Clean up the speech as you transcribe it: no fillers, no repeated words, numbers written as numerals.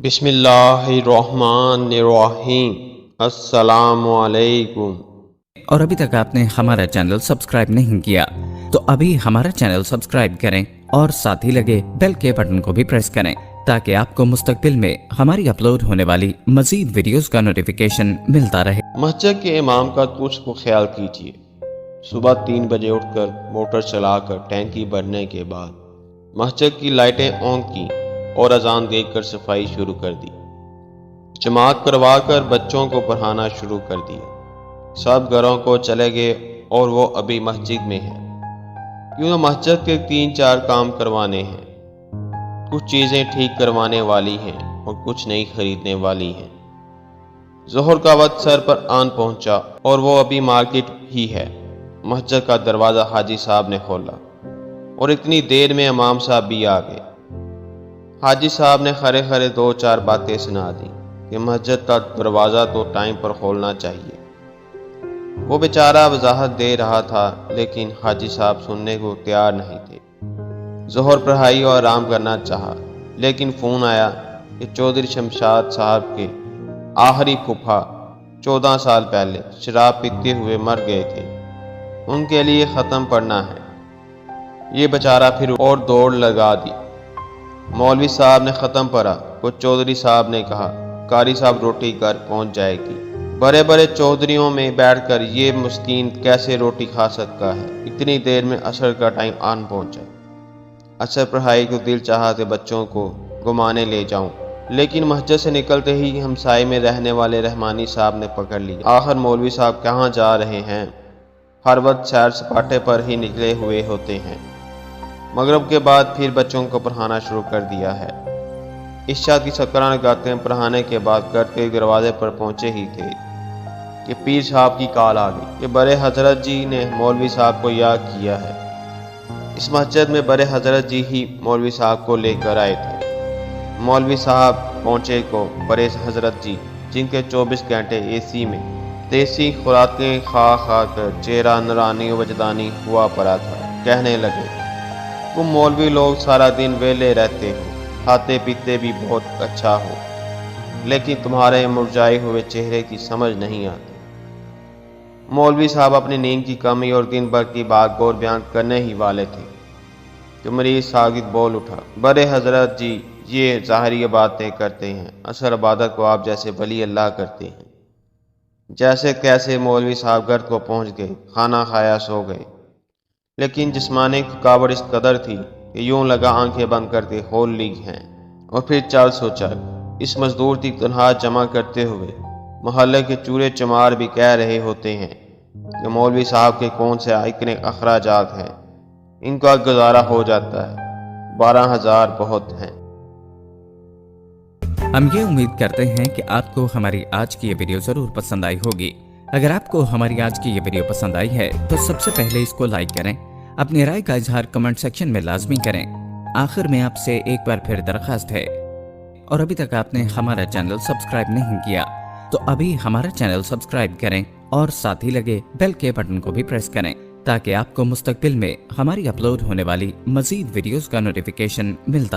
بسم اللہ الرحمن الرحیم۔ السلام علیکم۔ اور ابھی تک آپ نے ہمارا چینل سبسکرائب نہیں کیا تو ابھی ہمارا چینل سبسکرائب کریں اور ساتھ ہی لگے بیل کے بٹن کو بھی پریس کریں تاکہ آپ کو مستقبل میں ہماری اپلوڈ ہونے والی مزید ویڈیوز کا نوٹیفیکیشن ملتا رہے۔ مسجد کے امام کا تجھ کو خیال کیجیے۔ صبح 3 بجے اٹھ کر موٹر چلا کر ٹینکی بھرنے کے بعد مسجد کی لائٹیں آن کی اور اذان دے کر صفائی شروع کر دی۔ جماعت کروا کر بچوں کو پڑھانا شروع کر دیا۔ سب گھروں کو چلے گئے اور وہ ابھی مسجد میں ہیں، کیوں مسجد کے 3-4 کام کروانے ہیں۔ کچھ چیزیں ٹھیک کروانے والی ہیں اور کچھ نئی خریدنے والی ہیں۔ ظہر کا وقت سر پر آن پہنچا اور وہ ابھی مارکیٹ ہی ہے۔ مسجد کا دروازہ حاجی صاحب نے کھولا اور اتنی دیر میں امام صاحب بھی آ گئے۔ حاجی صاحب نے خرے خرے 2-4 باتیں سنا دی کہ مسجد کا دروازہ تو ٹائم پر کھولنا چاہیے۔ وہ بیچارہ وضاحت دے رہا تھا لیکن حاجی صاحب سننے کو تیار نہیں تھے۔ ظہر پڑھائی اور آرام کرنا چاہا لیکن فون آیا کہ چودھری شمشاد صاحب کے آخری پھوپھا 14 سال پہلے شراب پیتے ہوئے مر گئے تھے، ان کے لیے ختم پڑھنا ہے۔ یہ بیچارہ پھر اور دوڑ لگا دی۔ مولوی صاحب نے ختم پڑھا تو چودھری صاحب نے کہا قاری صاحب روٹی گھر پہنچ جائے گی۔ بڑے بڑے چودھریوں میں بیٹھ کر یہ مسکین کیسے روٹی کھا سکتا ہے۔ اتنی دیر میں عصر کا ٹائم آن پہنچا۔ عصر پڑھائی کو دل چاہا کہ بچوں کو گھمانے لے جاؤں، لیکن مسجد سے نکلتے ہی ہمسائے میں رہنے والے رحمانی صاحب نے پکڑ لیا۔ آخر مولوی صاحب کہاں جا رہے ہیں؟ ہر وقت سیر سپاٹے پر ہی نکلے ہوئے ہوتے ہیں۔ مغرب کے بعد پھر بچوں کو پڑھانا شروع کر دیا ہے۔ عشاء کی شکرانہ گاتے پڑھانے کے بعد گھر کے دروازے پر پہنچے ہی تھے کہ پیر صاحب کی کال آ گئی کہ بڑے حضرت جی نے مولوی صاحب کو یاد کیا ہے۔ اس مسجد میں بڑے حضرت جی ہی مولوی صاحب کو لے کر آئے تھے۔ مولوی صاحب پہنچے کو بڑے حضرت جی، جن کے 24 گھنٹے اے سی میں دیسی خوراکیں کھا کھا کر چہرہ نورانی و وجدانی ہوا پڑا تھا، کہنے لگے تم مولوی لوگ سارا دن ویلے رہتے ہو، کھاتے پیتے بھی بہت اچھا ہو، لیکن تمہارے مرجھائے ہوئے چہرے کی سمجھ نہیں آتی۔ مولوی صاحب اپنی نیند کی کمی اور دن بھر کی بات غور بیان کرنے ہی والے تھے کہ مریض ساگد بول اٹھا بڑے حضرت جی، یہ ظاہری باتیں کرتے ہیں، اصل عبادت کو آپ جیسے ولی اللہ کرتے ہیں۔ جیسے کیسے مولوی صاحب گھر کو پہنچ گئے، کھانا کھایا سو گئے، لیکن جسمانی تھکاوٹ اس قدر تھی کہ یوں لگا آنکھیں بند کرتے کھول لی ہیں۔ اور پھر چل سوچا اس مزدور کی تنخواہ جمع کرتے ہوئے محلے کے چورے چمار بھی کہہ رہے ہوتے ہیں کہ مولوی صاحب کے کون سے اتنے اخراجات ہیں، ان کا گزارا ہو جاتا ہے، 12,000 بہت ہیں۔ ہم یہ امید کرتے ہیں کہ آپ کو ہماری آج کی یہ ویڈیو ضرور پسند آئی ہوگی۔ اگر آپ کو ہماری آج کی یہ ویڈیو پسند آئی ہے تو سب سے پہلے اس کو لائک کریں، اپنی رائے کا اظہار کمنٹ سیکشن میں لازمی کریں۔ آخر میں آپ سے ایک بار پھر درخواست ہے، اور ابھی تک آپ نے ہمارا چینل سبسکرائب نہیں کیا تو ابھی ہمارا چینل سبسکرائب کریں اور ساتھ ہی لگے بیل کے بٹن کو بھی پریس کریں تاکہ آپ کو مستقبل میں ہماری اپلوڈ ہونے والی مزید ویڈیوز کا نوٹیفیکیشن ملتا